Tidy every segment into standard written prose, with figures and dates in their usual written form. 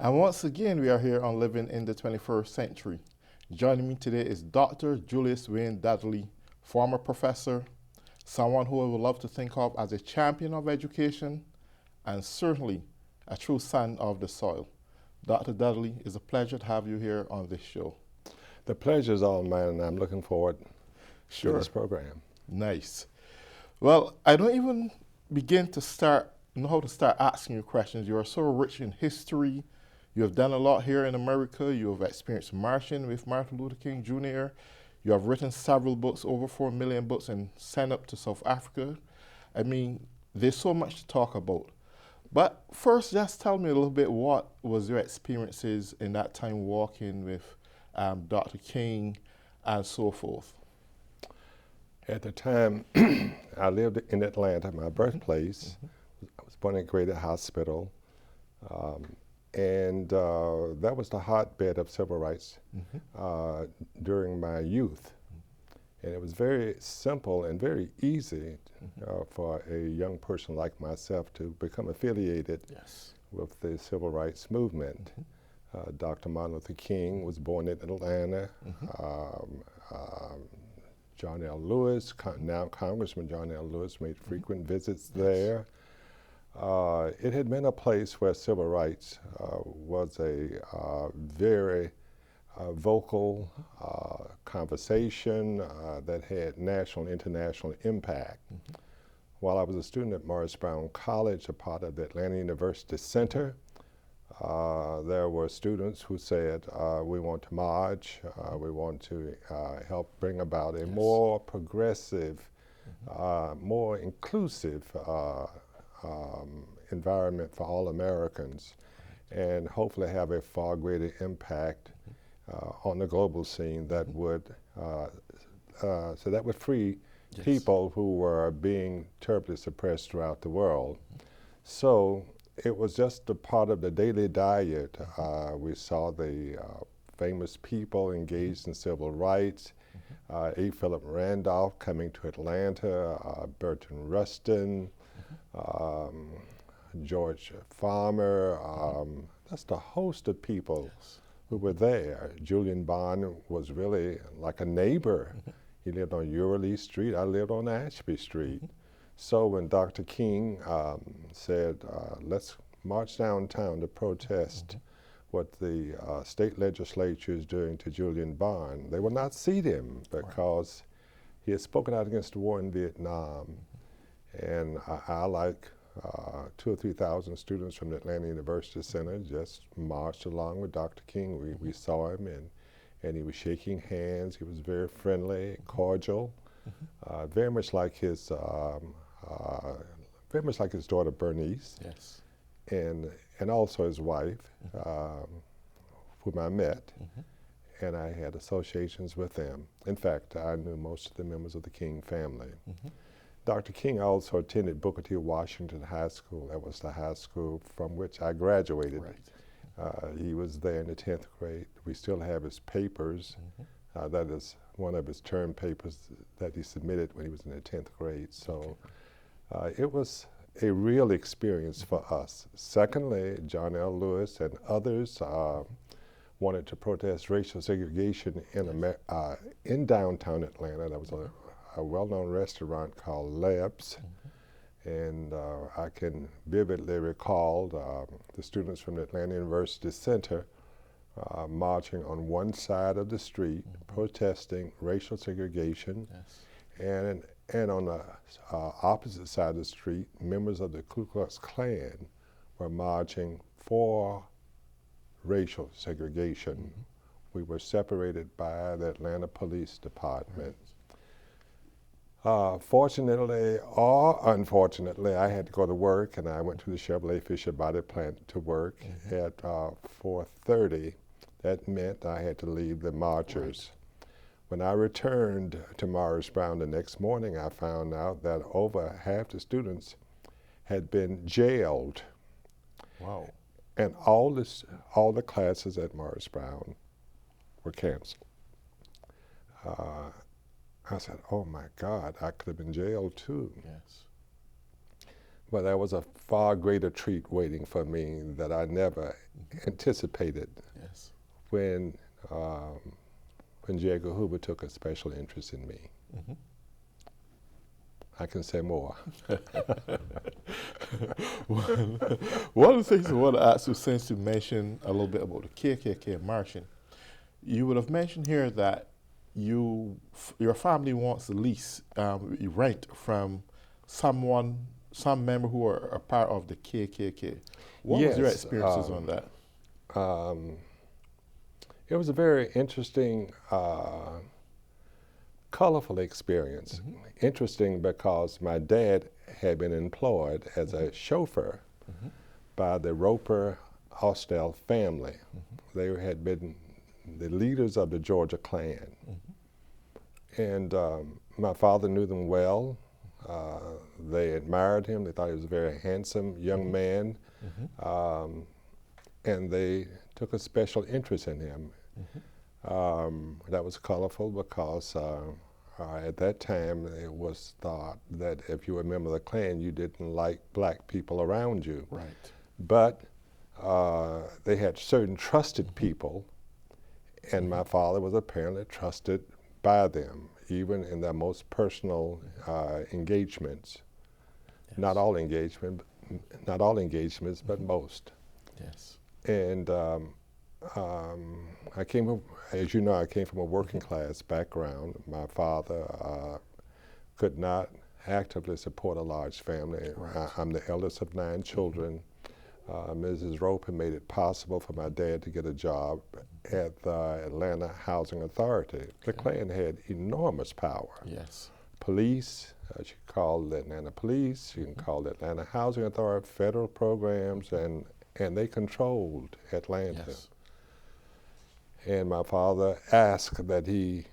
And once again, we are here on Living in the 21st Century. Joining me today is Dr. Julius Wayne Dudley, former professor, someone who I would love to think of as a champion of education, and certainly a true son of the soil. Dr. Dudley, it's a pleasure to have you here on this show. The pleasure is all mine, and I'm looking forward to Sure. this program. Nice. Well, I don't even begin to know how to start asking you questions. You are so rich in history. You have done a lot here in America. You have experienced marching with Martin Luther King Jr. You have written several books, over 4 million books, and sent up to South Africa. I mean, there's so much to talk about. But first, just tell me a little bit, what was your experiences in that time walking with Dr. King and so forth? At the time, I lived in Atlanta, my birthplace. I was born at Grady Hospital, and that was the hotbed of civil rights during my youth. And it was very simple and very easy for a young person like myself to become affiliated with the civil rights movement. Dr. Martin Luther King was born in Atlanta. John L. Lewis, now Congressman John L. Lewis, made frequent visits there. It had been a place where civil rights was a very vocal conversation that had national and international impact. While I was a student at Morris Brown College, a part of the Atlanta University Center, there were students who said, we want to march, we want to help bring about a more progressive, more inclusive environment for all Americans, and hopefully have a far greater impact on the global scene that would, free people who were being terribly suppressed throughout the world. So it was just a part of the daily diet. We saw the famous people engaged in civil rights, A. Philip Randolph coming to Atlanta, Bertrand Rustin, George Farmer, just a host of people who were there. Julian Bond was really like a neighbor. He lived on Uralee Street, I lived on Ashby Street. So when Dr. King said, let's march downtown to protest what the state legislature is doing to Julian Bond, they would not seat him because he had spoken out against the war in Vietnam. And I like 2,000 or 3,000 students from the Atlanta University Center, just marched along with Dr. King. We saw him, and he was shaking hands. He was very friendly, cordial, very much like his daughter Bernice, and also his wife, whom I met, and I had associations with them. In fact, I knew most of the members of the King family. Dr. King also attended Booker T. Washington High School. That was the high school from which I graduated. He was there in the 10th grade. We still have his papers. That is one of his term papers that he submitted when he was in the 10th grade. So it was a real experience for us. Secondly, John L. Lewis and others wanted to protest racial segregation in downtown Atlanta. There was a well-known restaurant called Labs, and I can vividly recall the students from the Atlanta University Center marching on one side of the street, protesting racial segregation, and on the opposite side of the street, members of the Ku Klux Klan were marching for racial segregation. We were separated by the Atlanta Police Department. Fortunately or unfortunately, I had to go to work, and I went to the Chevrolet Fisher Body Plant to work at 4:30. That meant I had to leave the marchers. When I returned to Morris Brown the next morning, I found out that over half the students had been jailed. Wow. And all the classes at Morris Brown were canceled. I said, oh my God, I could have been jailed too. Well, that was a far greater treat waiting for me that I never anticipated Yes. when J. Edgar Hoover took a special interest in me. I can say more. One of the things I want to ask you, since you mentioned a little bit about the KKK marching, you would have mentioned here that your family wants to lease, rent from some member who are a part of the KKK. What was your Yes, experiences on that? It was a very interesting, colorful experience. Interesting because my dad had been employed as a chauffeur by the Roper Austell family. They had been the leaders of the Georgia Klan. And my father knew them well. They admired him. They thought he was a very handsome young man. And they took a special interest in him. That was colorful because at that time it was thought that if you were a member of the Klan, you didn't like black people around you. Right. But they had certain trusted people, and my father was apparently trusted by them, even in their most personal engagements. Yes. Not all engagements, but most. Yes. And I came from, as you know, I came from a working class background. My father could not actively support a large family. Right. I'm the eldest of 9 children. Mrs. Roper made it possible for my dad to get a job at the Atlanta Housing Authority. The Klan had enormous power. Yes. Police, you can call the Atlanta Police, you can call the Atlanta Housing Authority, federal programs, and they controlled Atlanta. Yes. And my father asked that he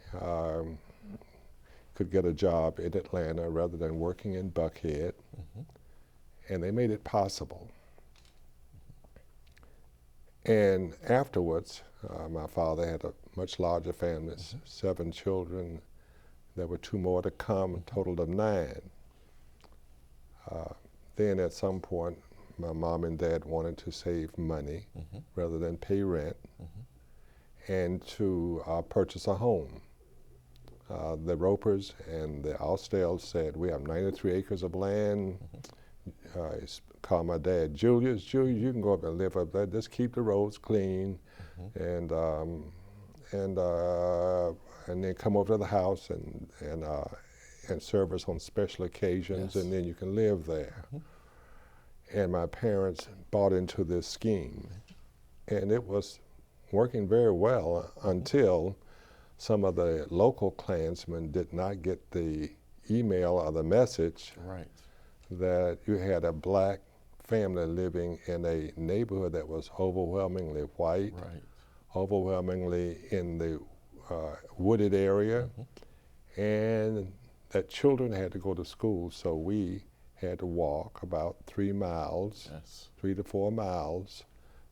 could get a job in Atlanta rather than working in Buckhead, and they made it possible. And afterwards, my father had a much larger family, 7 children. There were 2 more to come, a total of 9. Then at some point, my mom and dad wanted to save money rather than pay rent and to purchase a home. The Ropers and the Austells said, we have 93 acres of land. Called my dad, Julius, you can go up and live up there. Just keep the roads clean, and then come over to the house and serve us on special occasions, and then you can live there. And my parents bought into this scheme, and it was working very well until some of the local Klansmen did not get the email or the message that you had a black family living in a neighborhood that was overwhelmingly white, overwhelmingly in the wooded area, and that children had to go to school, so we had to walk about 3 miles, 3 to 4 miles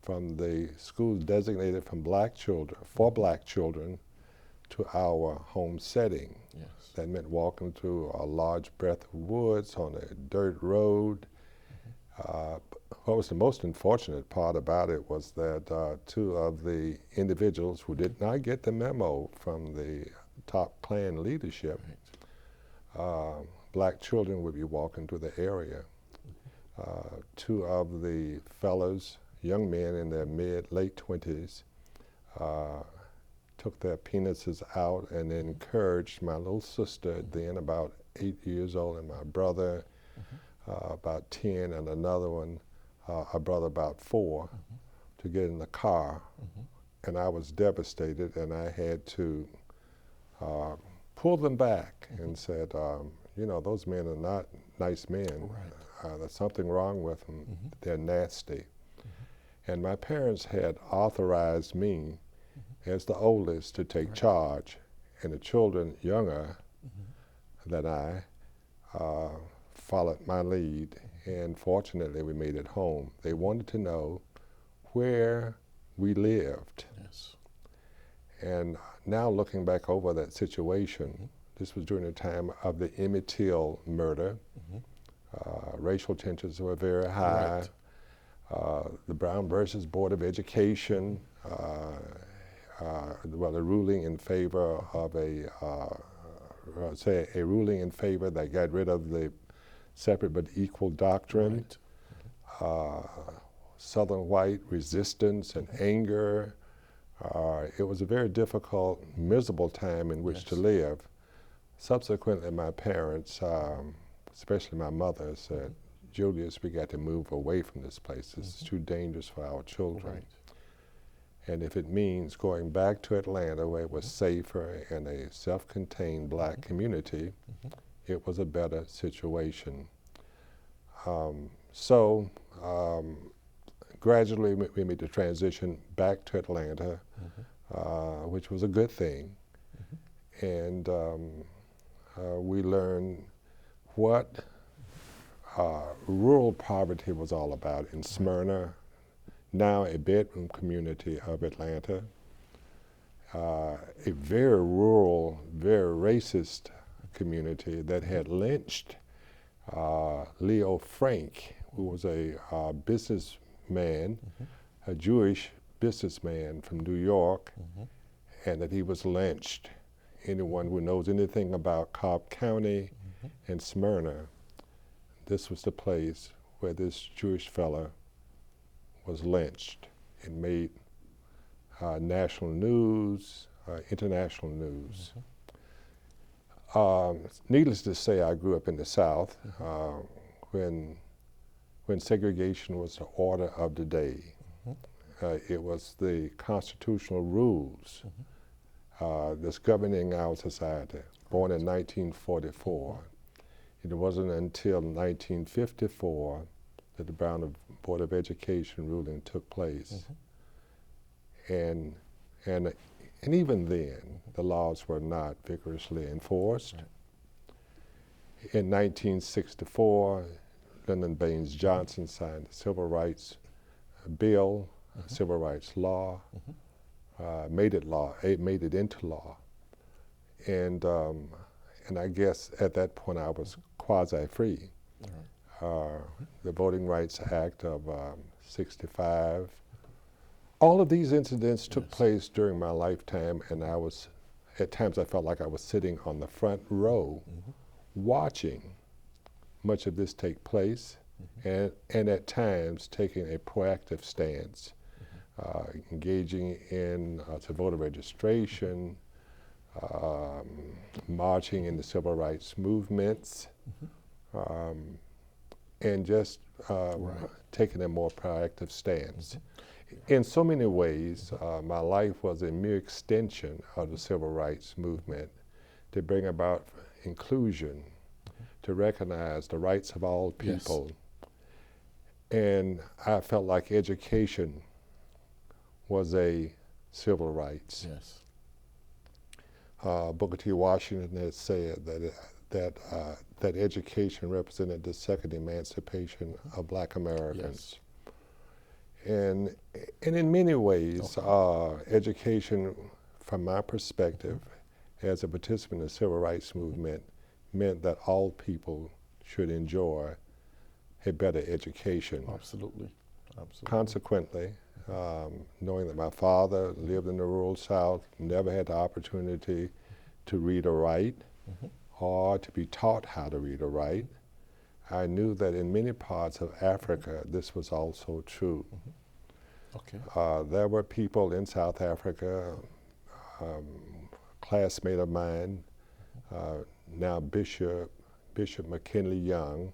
from the schools designated for black children to our home setting. That meant walking through a large breadth of woods on a dirt road. What was the most unfortunate part about it was that 2 of the individuals who did not get the memo from the top Klan leadership, black children would be walking through the area. 2 of the fellows, young men in their late 20s, took their penises out and encouraged my little sister, then about 8 years old, and my brother, about 10, and another one, a brother about 4, to get in the car. And I was devastated, and I had to pull them back and said, you know, those men are not nice men. There's something wrong with them. They're nasty. And my parents had authorized me as the oldest to take charge, and the children younger than I followed my lead, and fortunately we made it home. They wanted to know where we lived. And now looking back over that situation, this was during the time of the Emmett Till murder. Racial tensions were very high. Right. The Brown versus Board of Education, well, a ruling in favor of a ruling in favor that got rid of the separate but equal doctrine. Right. Southern white resistance and anger. It was a very difficult, miserable time in which to live. Subsequently, my parents, especially my mother, said, Julius, we got to move away from this place. This is too dangerous for our children. Right. And if it means going back to Atlanta where it was safer and a self-contained black community, it was a better situation. Gradually we made the transition back to Atlanta, which was a good thing. And we learned what rural poverty was all about in Smyrna, now a bedroom community of Atlanta, a very rural, very racist community that had lynched Leo Frank, who was a businessman, a Jewish businessman from New York, and that he was lynched. Anyone who knows anything about Cobb County and Smyrna, this was the place where this Jewish fella was lynched. It made national news, international news. Needless to say, I grew up in the South when segregation was the order of the day. It was the constitutional rules that's governing our society, born in 1944. It wasn't until 1954 that the Brown Board of Education ruling took place. And even then, the laws were not vigorously enforced. In 1964, Lyndon Baines Johnson signed the Civil Rights Bill, Civil Rights Law, made it into law. And I guess at that point I was quasi-free. The Voting Rights Act of '65. All of these incidents took place during my lifetime, and at times I felt like I was sitting on the front row watching much of this take place, and at times taking a proactive stance, engaging in voter registration, marching in the civil rights movements, and just taking a more proactive stance. In so many ways, my life was a mere extension of the civil rights movement to bring about inclusion, to recognize the rights of all people. And I felt like education was a civil rights. Booker T. Washington had said that education represented the second emancipation of black Americans. And in many ways, education, from my perspective, as a participant in the civil rights movement, meant that all people should enjoy a better education. Absolutely. Consequently, knowing that my father lived in the rural South, never had the opportunity to read or write, or to be taught how to read or write, I knew that in many parts of Africa, this was also true. There were people in South Africa, classmate of mine, now Bishop McKinley Young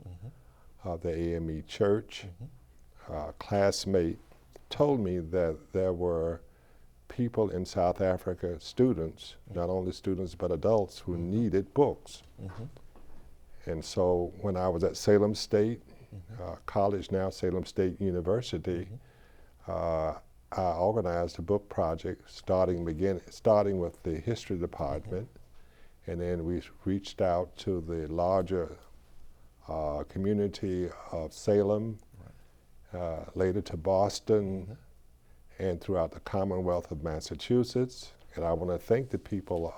of the AME Church, classmate, told me that there were people in South Africa, students, not only students but adults, who needed books. And so when I was at Salem State College, now Salem State University, I organized a book project starting with the history department, and then we reached out to the larger community of Salem, later to Boston, and throughout the Commonwealth of Massachusetts. And I want to thank the people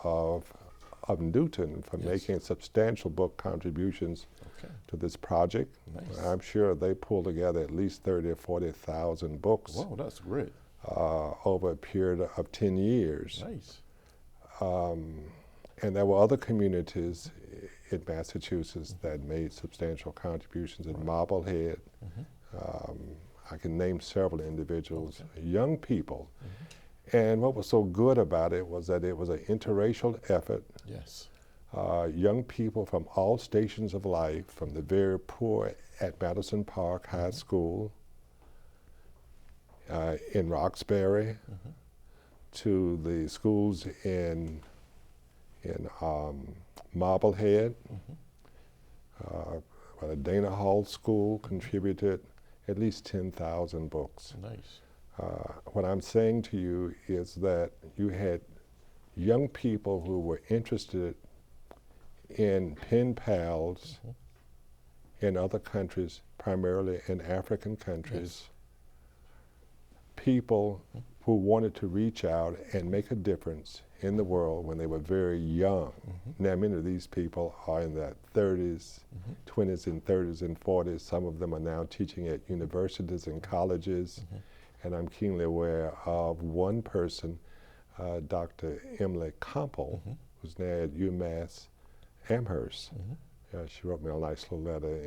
of Newton for making substantial book contributions to this project. Nice. I'm sure they pulled together at least 30 or 40,000 books. Wow, that's great. Over a period of 10 years. Nice. And there were other communities in Massachusetts that made substantial contributions in Marblehead. I can name several individuals, young people. And what was so good about it was that it was an interracial effort. Yes. Young people from all stations of life, from the very poor at Madison Park High School in Roxbury to the schools in Marblehead. The Dana Hall School contributed at least 10,000 books. Nice. What I'm saying to you is that you had young people who were interested in pen pals in other countries, primarily in African countries, people who wanted to reach out and make a difference in the world when they were very young. Now, many of these people are in their 30s, 20s and 30s and 40s. Some of them are now teaching at universities and colleges. And I'm keenly aware of one person, Dr. Emily Campbell, who's now at UMass Amherst. She wrote me a nice little letter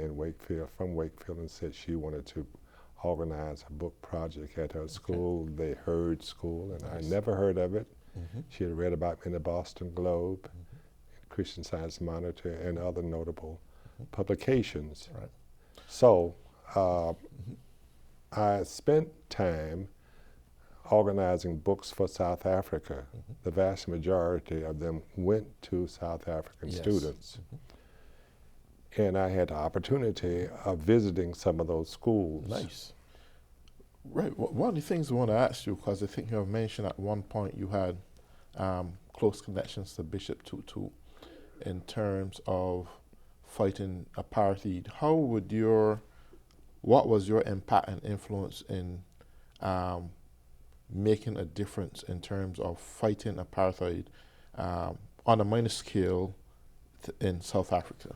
from Wakefield, and said she wanted to organize a book project at her school, the Hurd School, and I never heard of it. She had read about me in the Boston Globe, Christian Science Monitor, and other notable publications. Right. So I spent time organizing books for South Africa. The vast majority of them went to South African students. And I had the opportunity of visiting some of those schools. Nice. Right. One of the things I want to ask you, because I think you have mentioned at one point you had close connections to Bishop Tutu in terms of fighting apartheid. What was your impact and influence in making a difference in terms of fighting apartheid on a minor scale in South Africa?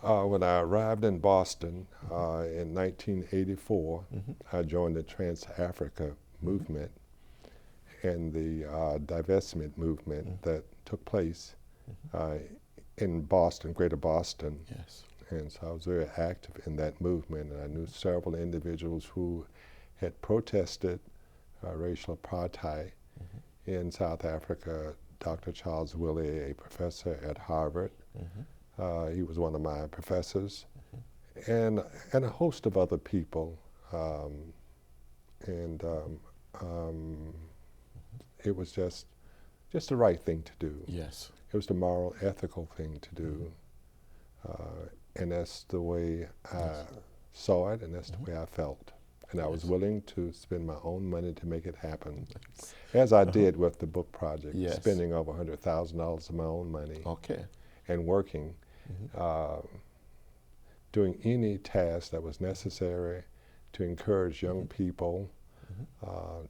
When I arrived in Boston in 1984, I joined the Trans-Africa movement and the divestment movement that took place in Boston, Greater Boston. Yes. And so I was very active in that movement, and I knew several individuals who had protested racial apartheid in South Africa. Dr. Charles Willey, a professor at Harvard, he was one of my professors, and a host of other people. It was just the right thing to do. Yes. It was the moral, ethical thing to do. And that's the way I saw it, and that's the way I felt. And I was willing to spend my own money to make it happen, as I did with the book project, spending over $100,000 of my own money and working, doing any task that was necessary to encourage young people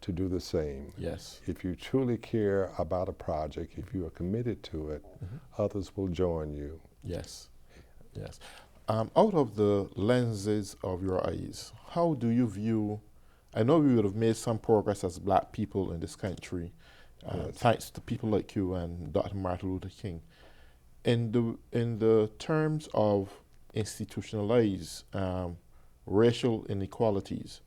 to do the same. Yes. If you truly care about a project, if you are committed to it, others will join you. Yes. Yes. Out of the lenses of your eyes, how do you view, I know we would have made some progress as Black people in this country, thanks to people like you and Dr. Martin Luther King. In the terms of institutionalized racial inequalities,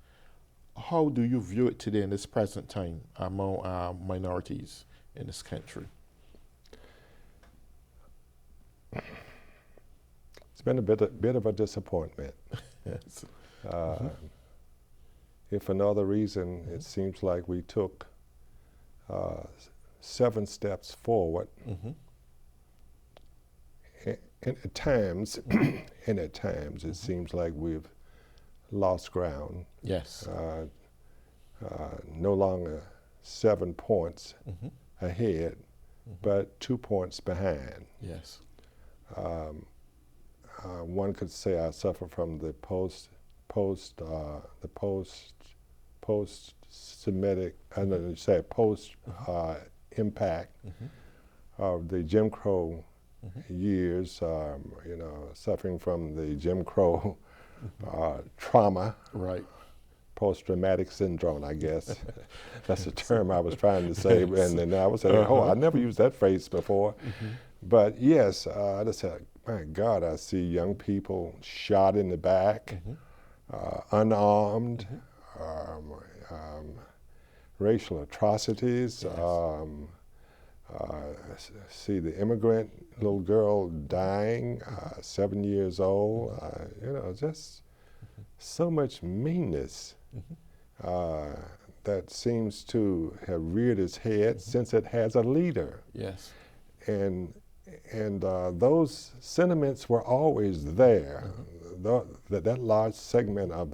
how do you view it today in this present time among minorities in this country? It's been a bit of a disappointment. Yes. If for no other reason, it seems like we took 7 steps forward, and at times, it seems like we've lost ground. Yes. No longer 7 points ahead, but 2 points behind. Yes. One could say I suffer from the post-Semitic, impact of the Jim Crow years, you know, suffering from the Jim Crow trauma. Right. Post-traumatic syndrome, I guess. That's the term I was trying to say. And then I was saying, oh, I never used that phrase before. But yes, I just said, my God, I see young people shot in the back, unarmed, racial atrocities. See the immigrant little girl dying, 7 years old. You know, just so much meanness that seems to have reared its head since it has a leader. Yes. And those sentiments were always there. That large segment of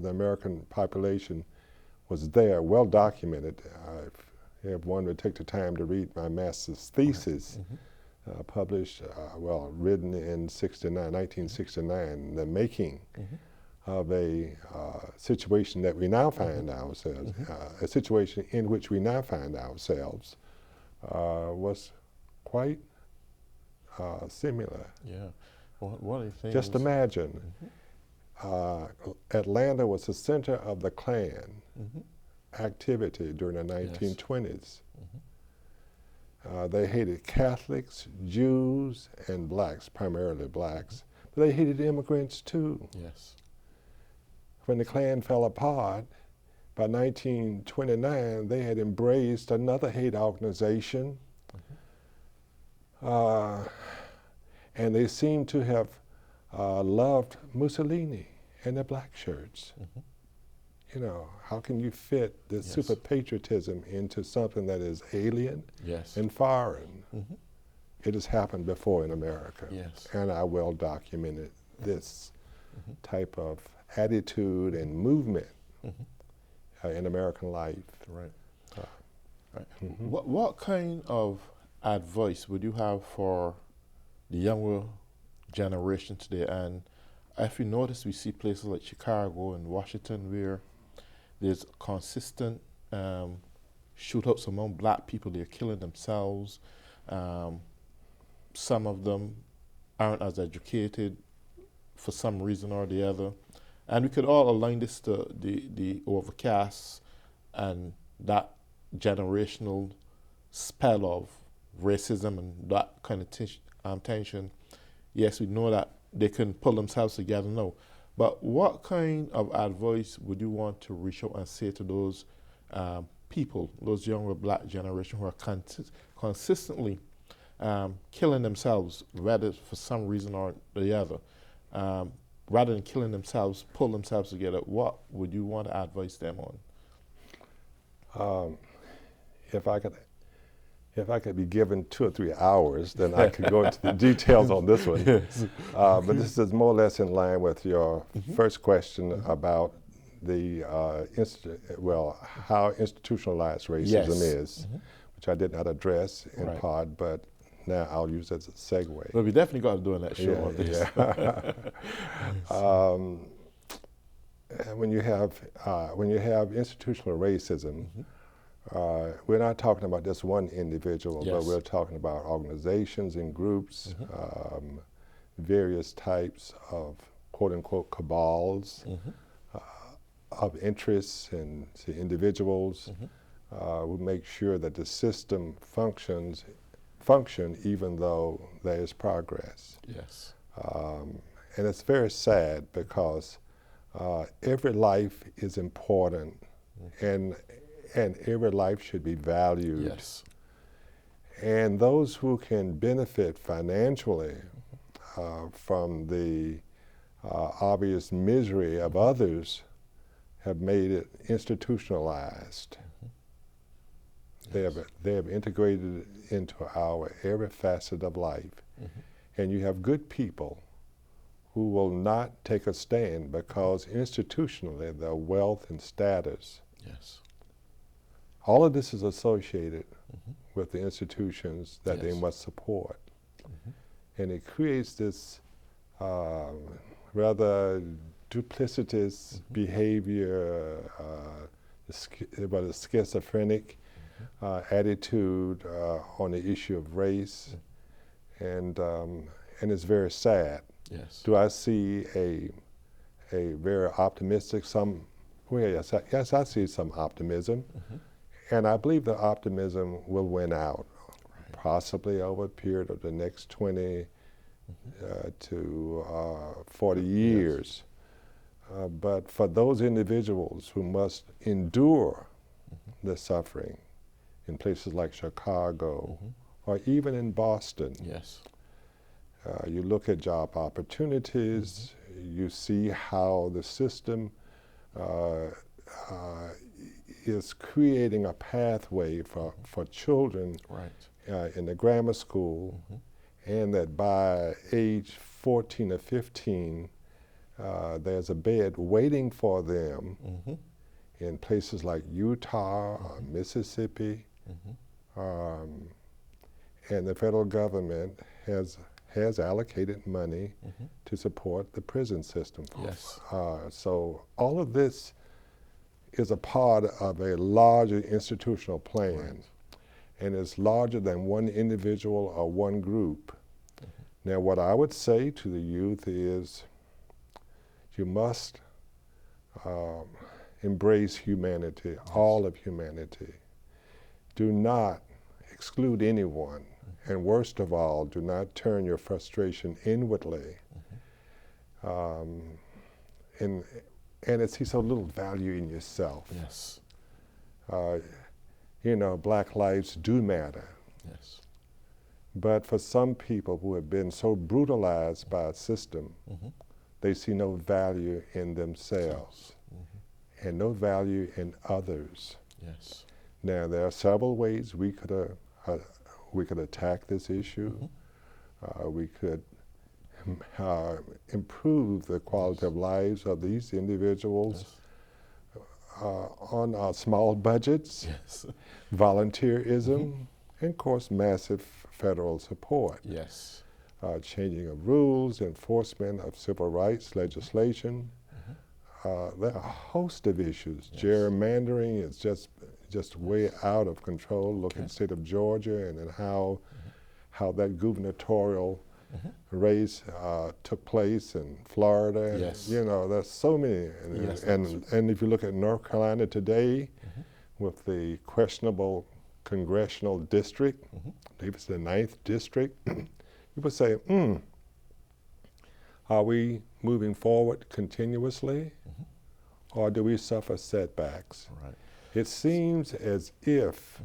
the American population was there, well documented. If one would take the time to read my master's thesis, published, well, written in 1969, the making of a situation that we now find ourselves, a situation in which we now find ourselves, was quite similar. Yeah. One of the things. Just imagine, Atlanta was the center of the Klan activity during the 1920s. They hated Catholics, Jews, and blacks, primarily blacks, but they hated immigrants too. Yes. When the Klan fell apart, by 1929, they had embraced another hate organization, and they seemed to have loved Mussolini and the black shirts. You know, how can you fit this super patriotism into something that is alien and foreign? It has happened before in America, and I well documented this type of attitude and movement in American life. Right. What kind of advice would you have for the younger generation today? And if you notice, we see places like Chicago and Washington where there's consistent shootouts among black people. They're killing themselves. Some of them aren't as educated for some reason or the other. And we could all align this to the overcast and that generational spell of racism and that kind of tension. Yes, we know that they can pull themselves together now. But what kind of advice would you want to reach out and say to those people, those younger black generation who are consistently killing themselves, whether for some reason or the other? Rather than killing themselves, pull themselves together, what would you want to advise them on? If I could be given 2 or 3 hours, then I could go into the details on this one. But this is more or less in line with your first question about the how institutionalized racism is, which I did not address in part, but now I'll use it as a segue. Well, we definitely got to do that show on this. When you have institutional racism, we're not talking about just one individual, but we're talking about organizations and groups, various types of quote-unquote cabals of interests and individuals who make sure that the system function even though there is progress. Yes. And it's very sad because every life is important and every life should be valued. Yes. And those who can benefit financially from the obvious misery of others have made it institutionalized. They have integrated it into our every facet of life. And you have good people who will not take a stand because institutionally their wealth and status. All of this is associated with the institutions that they must support. And it creates this rather duplicitous behavior, but it's schizophrenic, attitude on the issue of race, and it's very sad. Yes. Do I see a very optimistic, yes, I see some optimism, and I believe the optimism will win out, possibly over a period of the next 20 to 40 years. But for those individuals who must endure the suffering in places like Chicago or even in Boston, yes, you look at job opportunities, you see how the system is creating a pathway for children in the grammar school, and that by age 14 or 15, there's a bed waiting for them in places like Utah, Mississippi, and the federal government has allocated money to support the prison system. Yes. So all of this is a part of a larger institutional plan, and it's larger than one individual or one group. Now, what I would say to the youth is, you must embrace humanity, all of humanity. Do not exclude anyone, and worst of all, do not turn your frustration inwardly. And see so little value in yourself. Yes. You know, black lives do matter. Yes. But for some people who have been so brutalized by a system, they see no value in themselves and no value in others. Yes. Now, there are several ways we could attack this issue. We could improve the quality of lives of these individuals on our small budgets, volunteerism, and of course massive federal support. Yes. Changing of rules, enforcement of civil rights legislation. There are a host of issues. Gerrymandering is just way out of control. Look at the state of Georgia and then how that gubernatorial race took place in Florida. Yes. You know, there's so many. And if you look at North Carolina today, with the questionable congressional district, I believe it's the 9th district, people say, are we moving forward continuously, or do we suffer setbacks? Right. It seems as if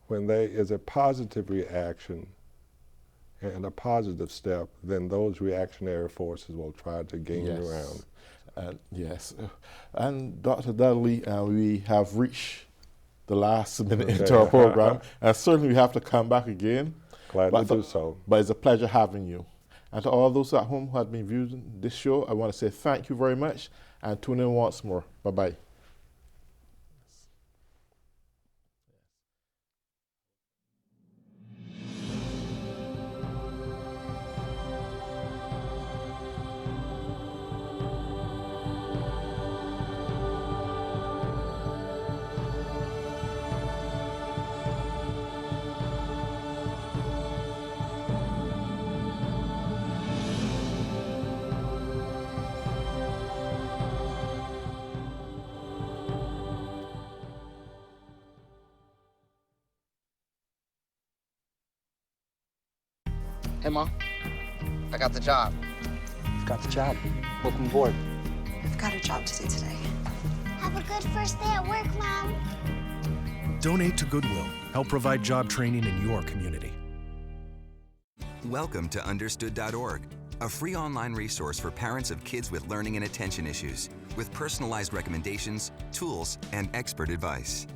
when there is a positive reaction and a positive step, then those reactionary forces will try to gain ground. Yes. And Dr. Dudley, we have reached the last minute into our program, and certainly we have to come back again. Glad to do so. But it's a pleasure having you. And to all those at home who have been viewing this show, I want to say thank you very much, and tune in once more. Bye-bye. Hey, Mom. I got the job. You've got the job. Welcome aboard. I've got a job to do today. Have a good first day at work, Mom. Donate to Goodwill. Help provide job training in your community. Welcome to Understood.org, a free online resource for parents of kids with learning and attention issues, with personalized recommendations, tools, and expert advice.